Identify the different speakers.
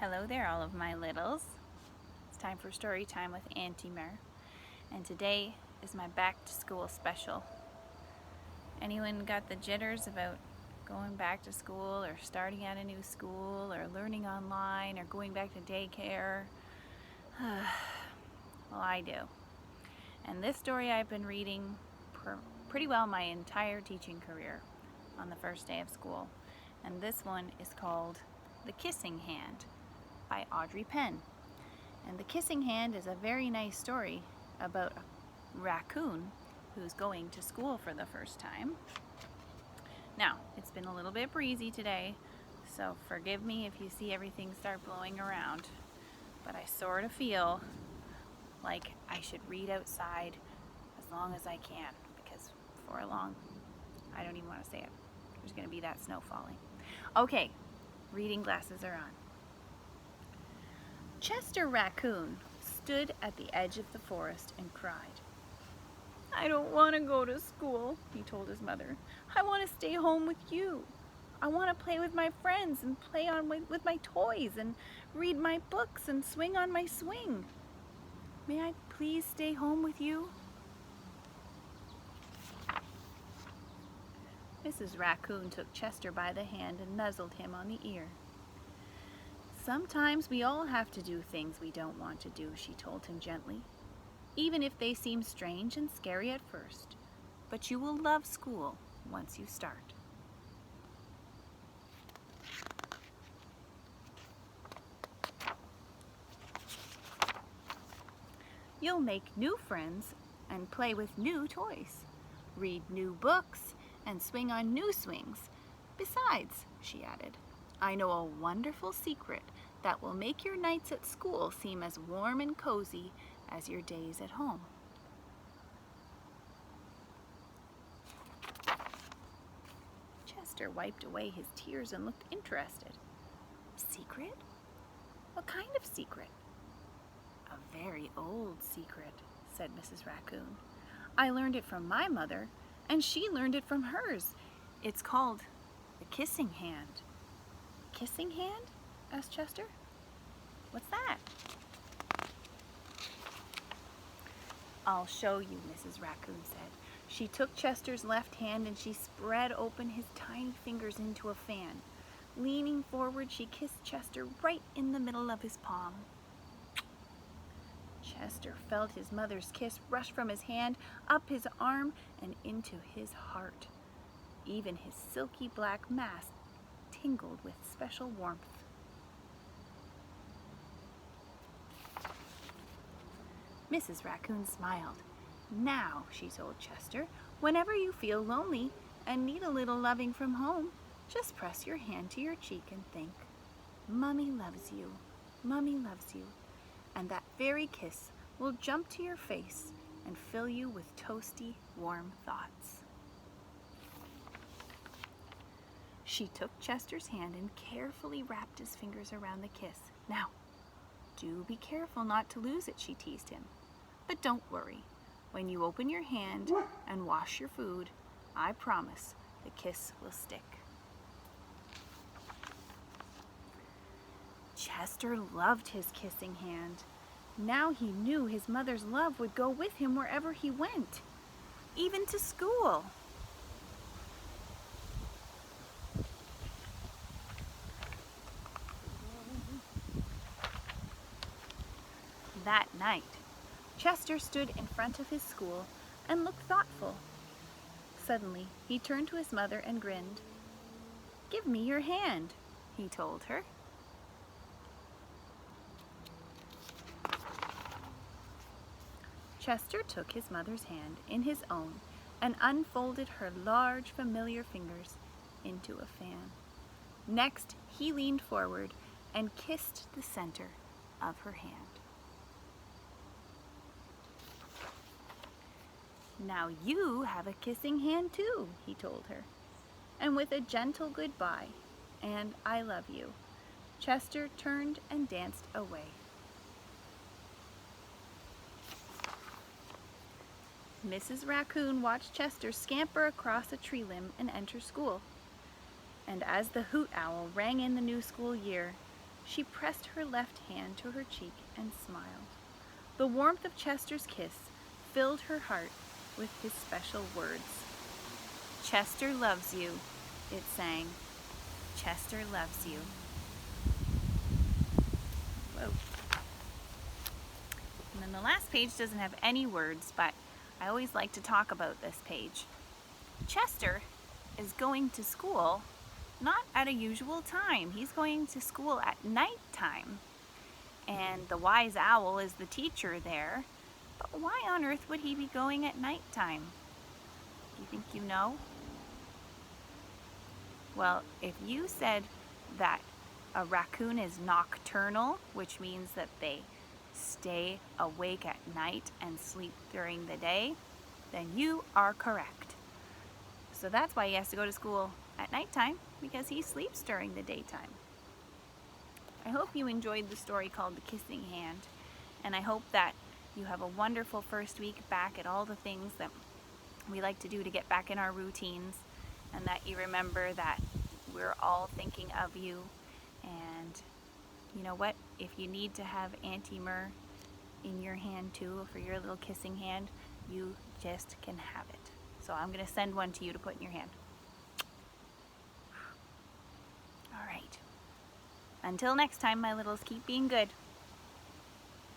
Speaker 1: Hello there, all of my littles. It's time for story time with Auntie Mir, and today is my back to school special. Anyone got the jitters about going back to school or starting at a new school or learning online or going back to daycare? Well, I do. And this story I've been reading pretty well my entire teaching career on the first day of school. And this one is called The Kissing Hand by Audrey Penn. And The Kissing Hand is a very nice story about a raccoon who's going to school for the first time. Now, it's been a little bit breezy today, so forgive me if you see everything start blowing around, but I sort of feel like I should read outside as long as I can, because for long, I don't even want to say it. There's going to be that snow falling. Okay, reading glasses are on. Chester Raccoon stood at the edge of the forest and cried. "I don't want to go to school," he told his mother. "I want to stay home with you. I want to play with my friends and play with my toys and read my books and swing on my swing. May I please stay home with you?" Mrs. Raccoon took Chester by the hand and nuzzled him on the ear. "Sometimes we all have to do things we don't want to do," she told him gently, "even if they seem strange and scary at first. But you will love school once you start." "You'll make new friends and play with new toys, read new books, and swing on new swings. Besides," she added, "I know a wonderful secret that will make your nights at school seem as warm and cozy as your days at home." Chester wiped away his tears and looked interested. "Secret? What kind of secret?" "A very old secret," said Mrs. Raccoon. "I learned it from my mother, and she learned it from hers. It's called the kissing hand." "Kissing hand?" asked Chester. "What's that?" "I'll show you," Mrs. Raccoon said. She took Chester's left hand and she spread open his tiny fingers into a fan. Leaning forward, she kissed Chester right in the middle of his palm. Chester felt his mother's kiss rush from his hand, up his arm, and into his heart. Even his silky black mask tingled with special warmth. Mrs. Raccoon smiled. "Now," she told Chester, "whenever you feel lonely and need a little loving from home, just press your hand to your cheek and think, 'Mummy loves you, Mummy loves you,' and that very kiss will jump to your face and fill you with toasty, warm thoughts." She took Chester's hand and carefully wrapped his fingers around the kiss. "Now, do be careful not to lose it," she teased him. "But don't worry. When you open your hand and wash your food, I promise the kiss will stick." Chester loved his kissing hand. Now he knew his mother's love would go with him wherever he went, even to school. That night, Chester stood in front of his school and looked thoughtful. Suddenly, he turned to his mother and grinned. "Give me your hand," he told her. Chester took his mother's hand in his own and unfolded her large, familiar fingers into a fan. Next, he leaned forward and kissed the center of her hand. "Now you have a kissing hand too," he told her. And with a gentle goodbye and "I love you," Chester turned and danced away. Mrs. Raccoon watched Chester scamper across a tree limb and enter school. And as the hoot owl rang in the new school year, She pressed her left hand to her cheek and smiled. The warmth of Chester's kiss filled her heart with his special words. Chester loves you, it sang. Chester loves you. Whoa. And then the last page doesn't have any words, but I always like to talk about this page. Chester is going to school not at a usual time. He's going to school at night time. And the wise owl is the teacher there. But why on earth would he be going at night time? Do you think you know? Well, if you said that a raccoon is nocturnal, which means that they stay awake at night and sleep during the day, then you are correct. So that's why he has to go to school at nighttime, because he sleeps during the daytime. I hope you enjoyed the story called The Kissing Hand, and I hope that you have a wonderful first week back at all the things that we like to do to get back in our routines, and that you remember that we're all thinking of you. And you know what? If you need to have Auntie Mir in your hand too for your little kissing hand, you just can have it. So I'm going to send one to you to put in your hand. All right. Until next time, my littles, keep being good.